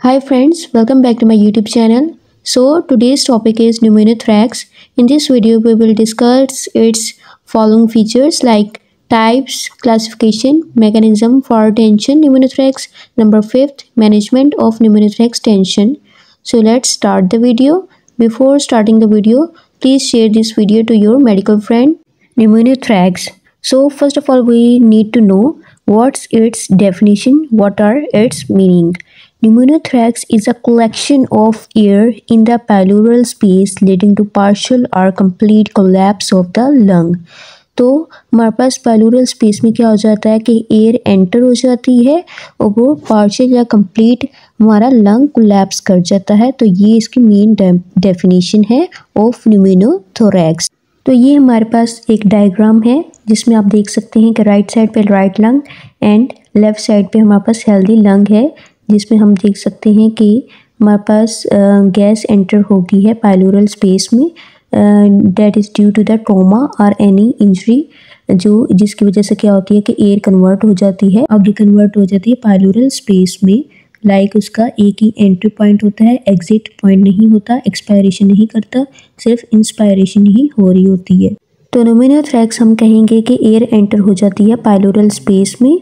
Hi friends, welcome back to my YouTube channel. So today's topic is pneumothorax. In this video we will discuss its following features like types, classification, mechanism for tension pneumothorax, number 5th, management of pneumothorax tension. So let's start the video. Before starting the video, please share this video to your medical friend. Pneumothorax. So first of all we need to know what's its definition, what are its meaning. Pneumothorax is a collection of air in the pleural space leading to partial or complete collapse of the lung. तो हमारे पास plural space में क्या हो जाता है कि air enter हो जाती है और वो पार्शियल या कंप्लीट हमारा लंग कोलैप्स कर जाता है। तो ये इसकी मेन डेफिनेशन है ऑफ न्यूमोथोरैक्स। तो ये हमारे पास एक डायग्राम है जिसमें आप देख सकते हैं कि राइट साइड पे right lung and left side पे हमारे पास हेल्दी लंग है, जिसमें हम देख सकते हैं कि हमारे पास गैस एंटर हो गई है प्लूरल स्पेस में, that is due to the trauma और एनी इंजरी, जिसकी वजह से क्या होती है कि एयर कन्वर्ट हो जाती है, अब कन्वर्ट हो जाती है प्लूरल स्पेस में। लाइक उसका एक ही एंट्री पॉइंट होता है, एग्जिट पॉइंट नहीं होता, एक्सपायरेशन नहीं करता, सिर्फ इंस्पायरेशन ही हो रही होती है। तो न्यूमोथोरैक्स हम कहेंगे कि एयर एंटर हो जाती है प्लूरल स्पेस में,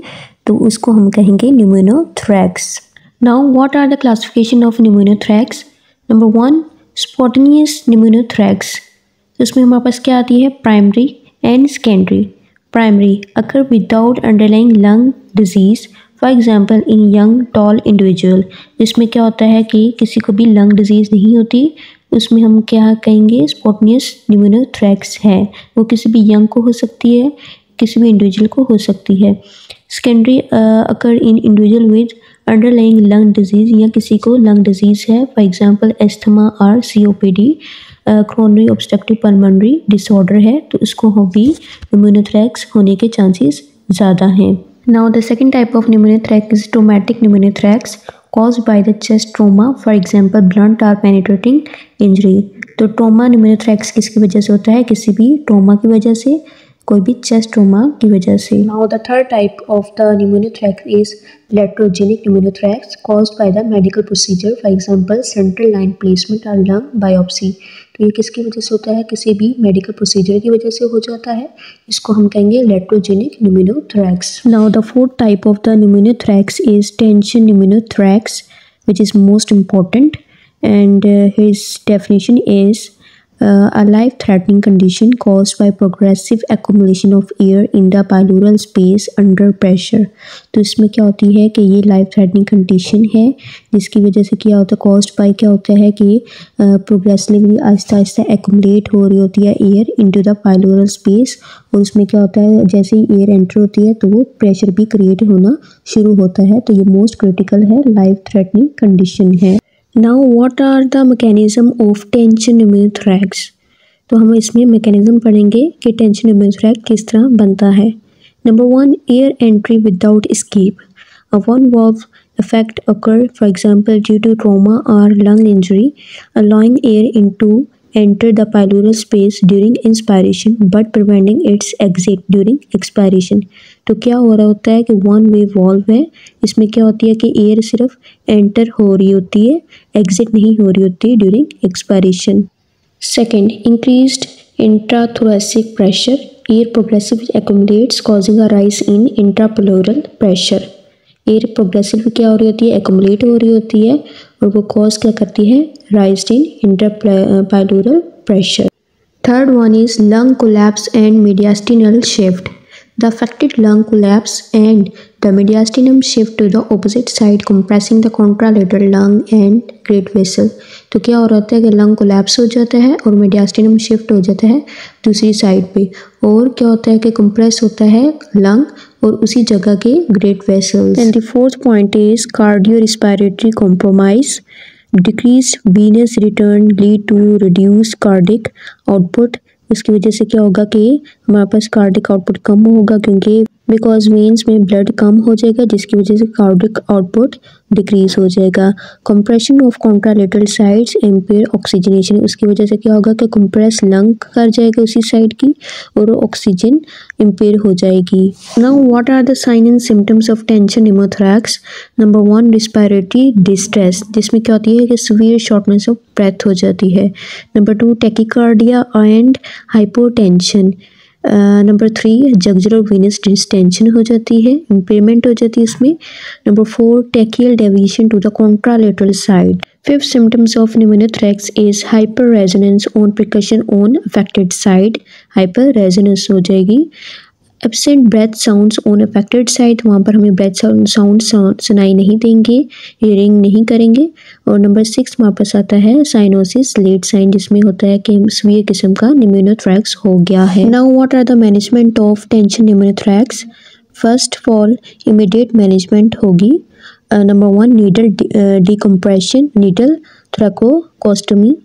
तो उसको हम कहेंगे pneumothorax. Now, what are the classification of pneumothorax? Number 1, spontaneous pneumothorax. तो इसमें हमारे पास क्या आती है, primary and secondary. Primary occur without underlying lung disease, for example in young tall individual, जिसमें क्या होता है कि किसी को भी लंग डिजीज़ नहीं होती, उसमें हम क्या कहेंगे, स्पॉन्टेनियस न्यूमोथोरैक्स है। वो किसी भी यंग को हो सकती है, किसी भी इंडिविजुअल को हो सकती है। Secondary occur in individual with underlying lung disease, या किसी को लंग डिजीज़ है, फॉर एग्जांपल एस्थमा और COPD, coronary obstructive pulmonary disorder है, तो उसको हो भी न्यूमोथोरैक्स होने के चांसेस ज़्यादा हैं। Now the second type of pneumothorax is traumatic pneumothorax caused by the chest trauma, for example blunt or penetrating injury। तो ट्रोमा न्यूमोथोरैक्स किसकी वजह से होता है, किसी भी ट्रोमा की वजह से, कोई भी चेस्ट ट्रोमा की वजह से। Now the third type of the pneumothorax is iatrogenic pneumothorax caused by the medical procedure, for example central line placement और lung biopsy। तो ये किसकी वजह से होता है, किसी भी मेडिकल प्रोसीजर की वजह से हो जाता है, इसको हम कहेंगे iatrogenic pneumothorax. Now the fourth type of the pneumothorax is tension pneumothorax, which is most important, and his definition is a life-threatening condition caused by progressive accumulation of air in the pleural space under pressure। तो इसमें क्या होती है कि ये life threatening condition है, जिसकी वजह से क्या होता है, कॉज्ड बाय क्या होता है कि प्रोग्रेसिवली आहिस्ता आहिस्ता एक्यूमुलेट हो रही होती है air into the plural space, और उसमें क्या होता है जैसे ही एयर एंटर होती है तो वो प्रेशर भी क्रिएट होना शुरू होता है। तो ये मोस्ट क्रिटिकल है, लाइफ थ्रेटनिंग कंडीशन है। Now what are the mechanism of tension pneumothorax. तो हम इसमें मैकेनिज्म पढ़ेंगे कि टेंशन न्यूमोथोरैक्स किस तरह बनता है। Number 1, air entry without escape. A one-valve effect occur, for example due to trauma or lung injury, allowing air into enter the pleural space during inspiration but preventing its exit during expiration। तो क्या हो रहा होता है कि one way valve है, इसमें क्या होती है कि एयर सिर्फ एंटर हो रही होती है, एग्जिट नहीं हो रही होती during expiration. Second, increased intrathoracic pressure, air progressively accumulates causing a rise in intrapleural pressure. Air progressive क्या हो रही होती है, एक्यूमुलेट हो रही होती है, और वो कॉज क्या करती है, rise in intrapleural pressure. Third one is lung collapse and mediastinal shift। The affected lung collapse and the mediastinum shift to the opposite side, compressing the contralateral lung and great vessel। तो क्या हो रहा होता है कि lung collapse हो जाता है और मीडियास्टिनम शिफ्ट हो जाता है दूसरी साइड पे, और क्या होता है कि कंप्रेस होता है लंग और उसी जगह के great vessels. And the fourth point is cardio respiratory compromise, decreased venous return lead to reduce cardiac output. उसकी वजह से क्या होगा कि हमारे पास कार्डिक आउटपुट कम होगा, क्योंकि बिकॉज वेन्स में ब्लड कम हो जाएगा जिसकी वजह से कार्डिक आउटपुट डिक्रीज हो जाएगा। Compression of contralateral sides empire oxygenation, उसकी वजह से क्या होगा कि कंप्रेस लंग कर जाएगा उसी साइड की और ऑक्सीजन इम्पेयर हो जाएगी। Now what are the sign and symptoms of tension pneumothorax. Number 1 respiratory distress, जिसमें क्या होती है कि सीवियर शॉर्टनेस ऑफ ब्रेथ हो जाती है। Number 2 tachycardia and hypotension. Number 3 जगुलर और वेनस डिस्टेंशन हो जाती है, इम्पेयरमेंट हो जाती है इसमें। Number 4 tracheal deviation to the contralateral side. Fifth symptoms of pneumothorax is hyperresonance on percussion on affected side, hyperresonance हो जाएगी। Absent breath sounds on affected side, वहाँ पर हमें ब्रेथ साउंड सुनाई नहीं देंगे, हियरिंग नहीं करेंगे। और नंबर 6 हमारे पास आता है साइनोसिस लेट साइन, जिसमें होता है कि सीवियर किस्म का निमोथोरैक्स हो गया है। Now what are the management of tension pneumothorax. First of all immediate management होगी। Number 1 needle decompression, needle thoracostomy,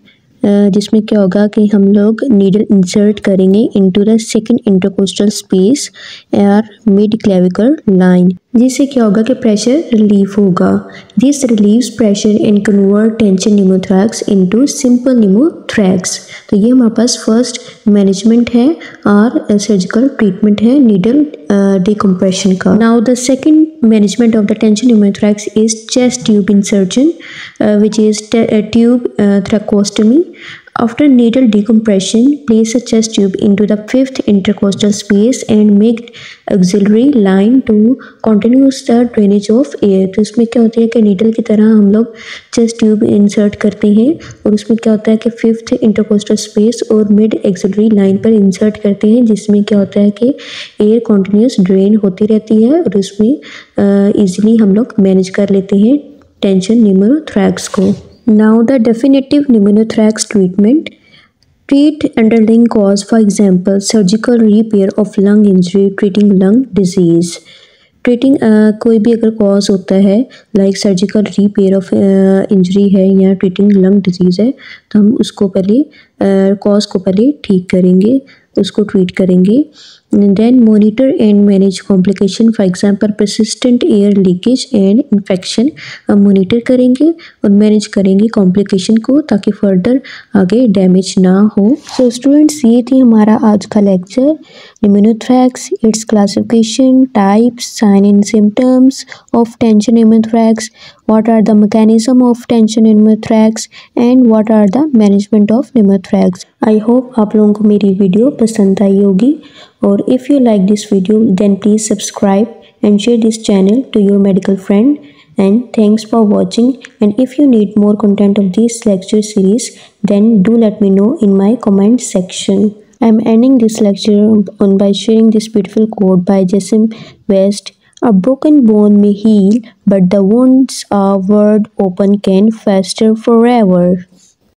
जिसमें क्या होगा कि हम लोग नीडल इंसर्ट करेंगे into the second intercostal space और मिड क्लेविकल लाइन, जिससे क्या होगा कि प्रेशर रिलीफ होगा। This relieves pressure and convert tension pneumothorax into simple pneumothorax. तो ये हमारे पास फर्स्ट मैनेजमेंट है और सर्जिकल ट्रीटमेंट है नीडल डिकम्प्रेशन का। Now the second management of the tension निमोथोरैक्स is chest tube insertion which is tube tracheostomy. After needle decompression, place a chest tube into the fifth intercostal space and make auxiliary line to continuous the drainage of air. तो इसमें क्या होता है कि needle की तरह हम लोग चेस्ट ट्यूब इंसर्ट करते हैं और उसमें क्या होता है कि फिफ्थ इंटरकोस्टल स्पेस और मिड एक्सिलरी लाइन पर इंसर्ट करते हैं, जिसमें क्या होता है कि एयर कॉन्टिन्यूस ड्रेन होती रहती है और उसमें ईजिली हम लोग मैनेज कर लेते हैं टेंशन निमोथोरैक्स को। Now the definitive निमोथोरैक्स treatment. Treat underlying cause, for example surgical repair of lung injury, treating lung disease. Treating कोई भी अगर कॉज होता है like surgical repair of injury है या ट्रीटिंग लंग डिजीज़ है, तो हम उसको पहले कॉज को पहले ठीक करेंगे, उसको ट्रीट करेंगे। Then monitor and manage complication, for example persistent air leakage and infection. हम मॉनिटर करेंगे और मैनेज करेंगे कॉम्प्लिकेशन को ताकि फर्दर आगे डैमेज ना हो। सो स्टूडेंट्स, ये थी हमारा आज का lecture pneumothorax, its classification, types, sign and symptoms of tension pneumothorax, what are the mechanism of tension pneumothorax and what are the management of pneumothorax। I hope आप लोगों को मेरी वीडियो पसंद आई होगी और if you like this video then please subscribe and share this channel to your medical friend and thanks for watching। and if you need more content of this lecture series then do let me know in my comment section। I am ending this lecture by sharing this beautiful quote by Jessim West। A broken bone may heal, but the wounds a word open can fester forever।